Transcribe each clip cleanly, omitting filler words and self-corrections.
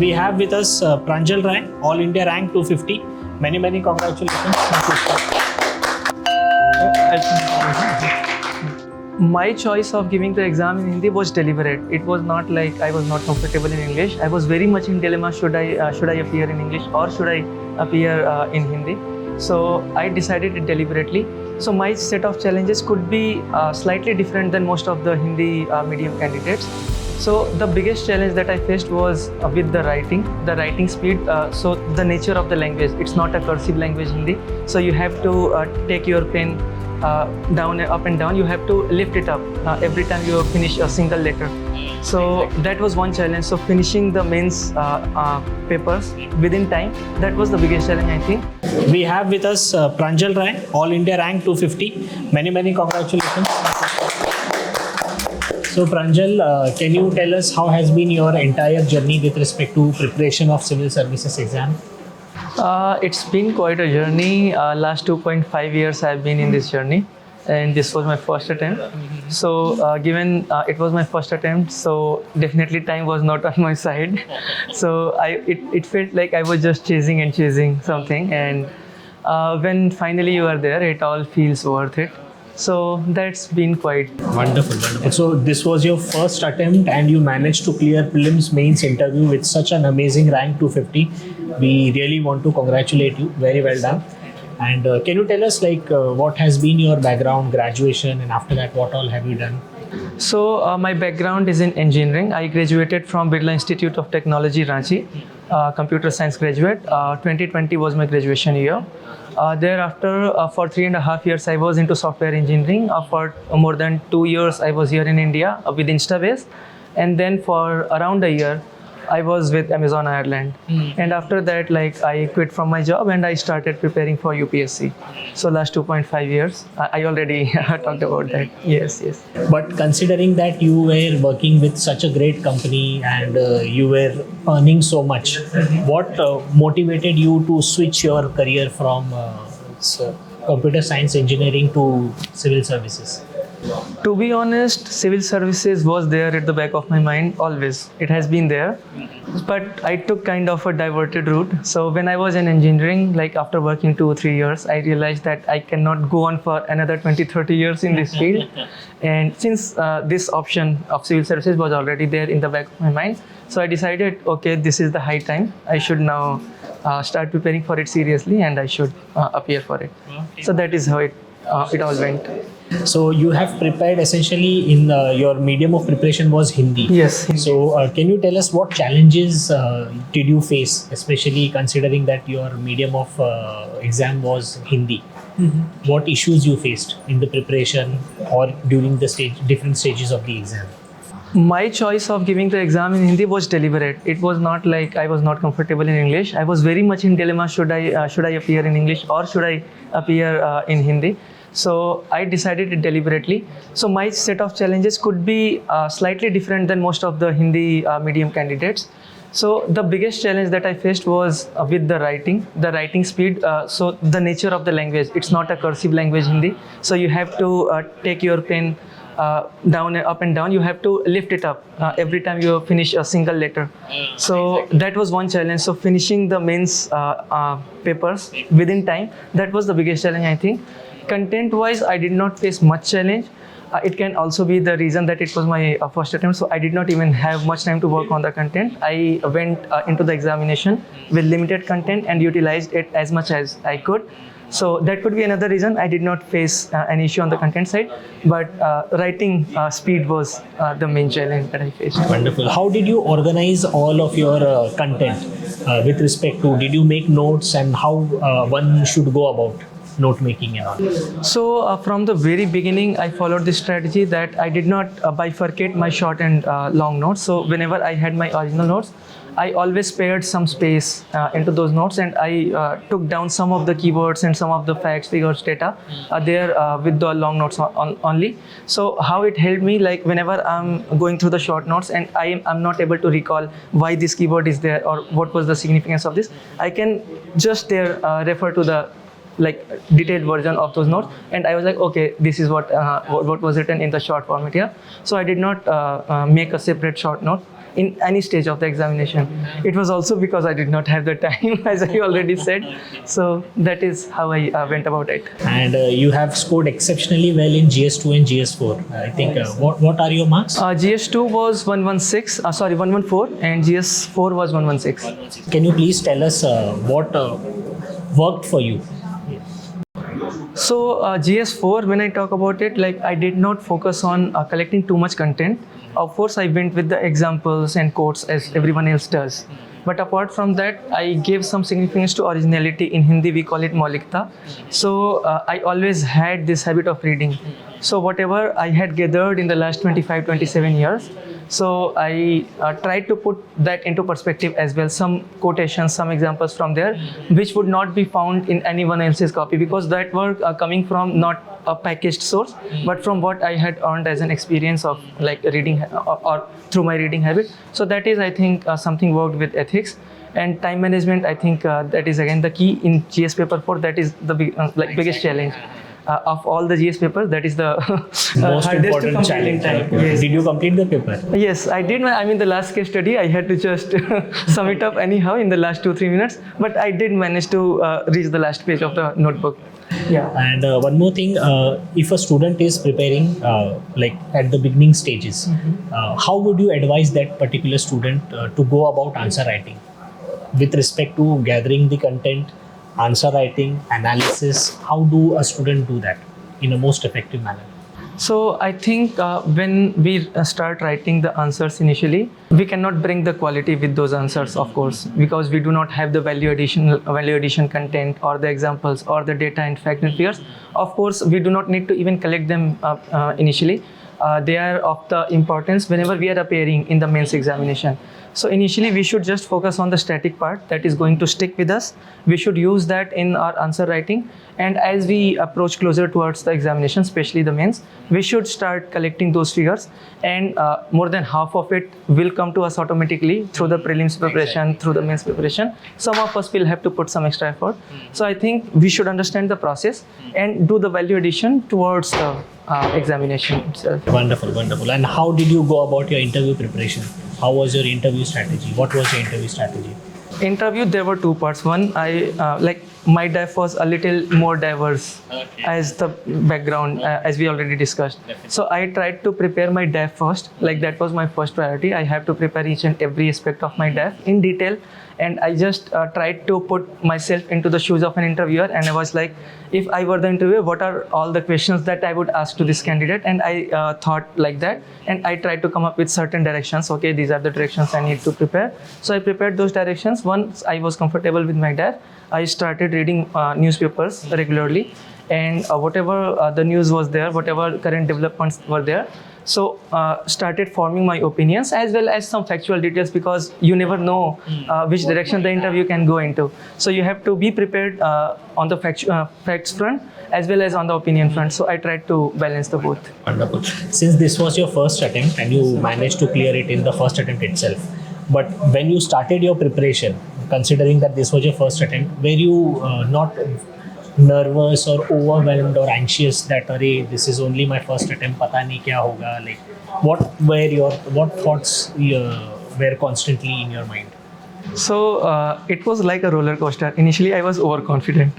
We have with us Pranjal Rai, All India rank 250. Many congratulations. My choice of giving the exam in Hindi was deliberate. It was not like I was not comfortable in English. I was very much in dilemma: should I appear in English or should I appear in Hindi? So I decided it deliberately. So my set of challenges could be slightly different than most of the Hindi medium candidates. So the biggest challenge that I faced was with the writing speed. So the nature of the language, it's not a cursive language Hindi. So you have to take your pen down, up and down. You have to lift it up every time you finish a single letter. So that was one challenge. So finishing the mains papers within time, that was the biggest challenge, I think. We have with us Pranjal Rai, All India rank 250. Many congratulations. So Pranjal, can you tell us how has been your entire journey with respect to preparation of civil services exam? It's been quite a journey. Last 2.5 years I've been in this journey, and this was my first attempt. So given it was my first attempt, so definitely time was not on my side. So it felt like I was just chasing something, and when finally you are there, it all feels worth it. So that's been quite wonderful. So this was your first attempt and you managed to clear prelims mains interview with such an amazing rank 250. We really want to congratulate you. Very well done. And can you tell us what has been your background, graduation, and after that what all have you done? So my background is in engineering. I graduated from Birla Institute of Technology, Ranchi, computer science graduate. 2020 was my graduation year. Thereafter, for 3.5 years, I was into software engineering. For more than 2 years, I was here in India with Instabase. And then for around a year, I was with Amazon Ireland. And after that, I quit from my job and I started preparing for UPSC. So last 2.5 years, I already talked about that. Yes. But considering that you were working with such a great company and you were earning so much, what motivated you to switch your career from computer science engineering to civil services? To be honest, civil services was there at the back of my mind always. It has been there. But I took kind of a diverted route. So when I was in engineering, after working 2 or 3 years, I realized that I cannot go on for another 20-30 years in this field. And since this option of civil services was already there in the back of my mind, so I decided, okay, this is the high time. I should now start preparing for it seriously and I should appear for it. So that is how it all went. So you have prepared essentially in your medium of preparation was Hindi. Yes. So can you tell us what challenges did you face, especially considering that your medium of exam was Hindi? What issues you faced in the preparation or during the different stages of the exam? My choice of giving the exam in Hindi was deliberate. It was not like I was not comfortable in English. I was very much in dilemma: should I appear in English or should I appear in Hindi? So I decided it deliberately. So my set of challenges could be slightly different than most of the Hindi medium candidates. So the biggest challenge that I faced was with the writing speed. So the nature of the language, it's not a cursive language Hindi. So you have to take your pen down, up and down. You have to lift it up every time you finish a single letter. So that was one challenge. So finishing the mains papers within time, that was the biggest challenge, I think. Content wise, I did not face much challenge. It can also be the reason that it was my first attempt, so I did not even have much time to work on the content. I went into the examination with limited content and utilized it as much as I could. So that could be another reason I did not face an issue on the content side, but writing speed was the main challenge that I faced. Wonderful. How did you organize all of your content with respect to, did you make notes and how one should go about note making and all? So from the very beginning, I followed this strategy that I did not bifurcate my short and long notes. So whenever I had my original notes, I always spared some space into those notes, and I took down some of the keywords and some of the facts, figures, data there with the long notes only. So how it helped me, whenever I'm going through the short notes and I'm not able to recall why this keyword is there or what was the significance of this, I can just there refer to the detailed version of those notes, and I was like, okay, this is what was written in the short format here. So I did not make a separate short note. in any stage of the examination. It was also because I did not have the time, as I already said. So that is how I went about it. And you have scored exceptionally well in GS2 and GS4. I think, what are your marks? GS2 was 114, and GS4 was 116. Can you please tell us what worked for you? So GS4, when I talk about it, like I did not focus on collecting too much content. Of course, I went with the examples and quotes as everyone else does. But apart from that, I gave some significance to originality. In Hindi, we call it maulikta. So I always had this habit of reading. So whatever I had gathered in the last 25, 27 years, so I tried to put that into perspective as well. Some quotations, some examples from there, which would not be found in anyone else's copy, because that were coming from not a packaged source, but from what I had earned as an experience of like reading or through my reading habit. So that is, I think, something worked with ethics. And time management, I think that is again the key in GS paper 4. That is the biggest challenge. Of all the GS papers, that is the Most hardest important to complete challenge. time. Yes. Did you complete the paper? Yes, I did. The last case study, I had to just sum it up anyhow in the last 2-3 minutes. But I did manage to reach the last page of the notebook. Yeah. And one more thing, if a student is preparing like at the beginning stages, how would you advise that particular student to go about answer writing with respect to gathering the content, answer writing, analysis? How do a student do that in a most effective manner? So I think when we start writing the answers initially, we cannot bring the quality with those answers, of course, because we do not have the value addition content or the examples or the data and fact and figures. Of course, we do not need to even collect them initially. They are of the importance whenever we are appearing in the mains examination. So initially we should just focus on the static part that is going to stick with us. We should use that in our answer writing, and as we approach closer towards the examination, especially the mains, we should start collecting those figures, and more than half of it will come to us automatically through the prelims preparation, through the mains preparation. Some of us will have to put some extra effort. So I think we should understand the process and do the value addition towards the examination itself. Wonderful, wonderful. And how did you go about your interview preparation? How was your interview strategy? What was your interview strategy? Interview, there were 2 parts. One, my DAF was a little more diverse as the background, as we already discussed. So I tried to prepare my DAF first. Like that was my first priority. I have to prepare each and every aspect of my DAF in detail. And I just tried to put myself into the shoes of an interviewer. And I was like, if I were the interviewer, what are all the questions that I would ask to this candidate? And I thought like that. And I tried to come up with certain directions. Okay, these are the directions I need to prepare. So I prepared those directions. Once I was comfortable with my DAF, I started reading newspapers regularly. And whatever the news was there, whatever current developments were there, so started forming my opinions as well as some factual details, because you never know which direction the interview can go into. So you have to be prepared on the facts front as well as on the opinion front. So I tried to balance the both. Wonderful. Since this was your first attempt and you managed to clear it in the first attempt itself, but when you started your preparation, considering that this was your first attempt, were you not nervous or overwhelmed or anxious that this is only my first attempt, pata nahi kya hoga? Like what thoughts were constantly in your mind? So it was like a roller coaster. Initially I was overconfident.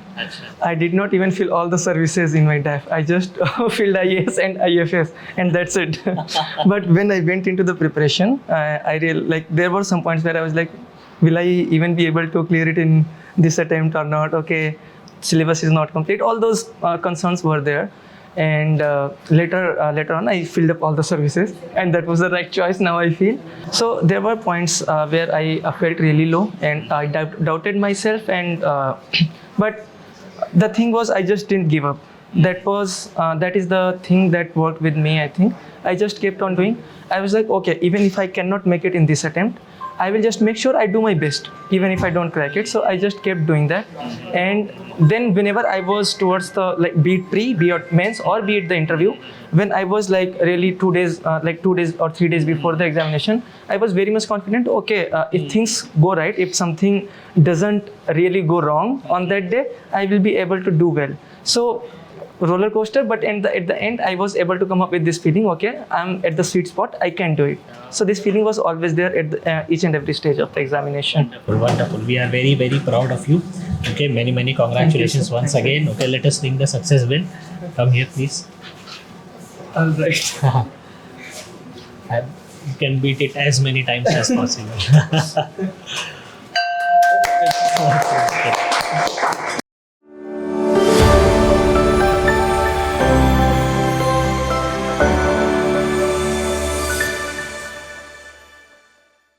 I did not even fill all the services in my DAF. I just filled IAS and IFS, and that's it. But when I went into the preparation, I there were some points where I was like, will I even be able to clear it in this attempt or not? Okay, syllabus is not complete. All those concerns were there. And later on I filled up all the services, and that was the right choice, now I feel. So there were points where I felt really low, and I doubted myself, and but the thing was, I just didn't give up. That is the thing that worked with me, I think. I just kept on doing. I was like, okay, even if I cannot make it in this attempt, I will just make sure I do my best, even if I don't crack it. So I just kept doing that. And then whenever I was towards the, be it pre, be it mains, or be it the interview, when I was really 2 days, 2 days or 3 days before the examination, I was very much confident, okay, if things go right, if something doesn't really go wrong on that day, I will be able to do well. So roller coaster, but at the end I was able to come up with this feeling, okay, I'm at the sweet spot, I can do it. So this feeling was always there at each and every stage of the examination. Wonderful, wonderful. We are very, very proud of you. Okay, many congratulations once again. Okay, let us ring the success bell. Come here, please. All right. And you can beat it as many times as possible. Okay.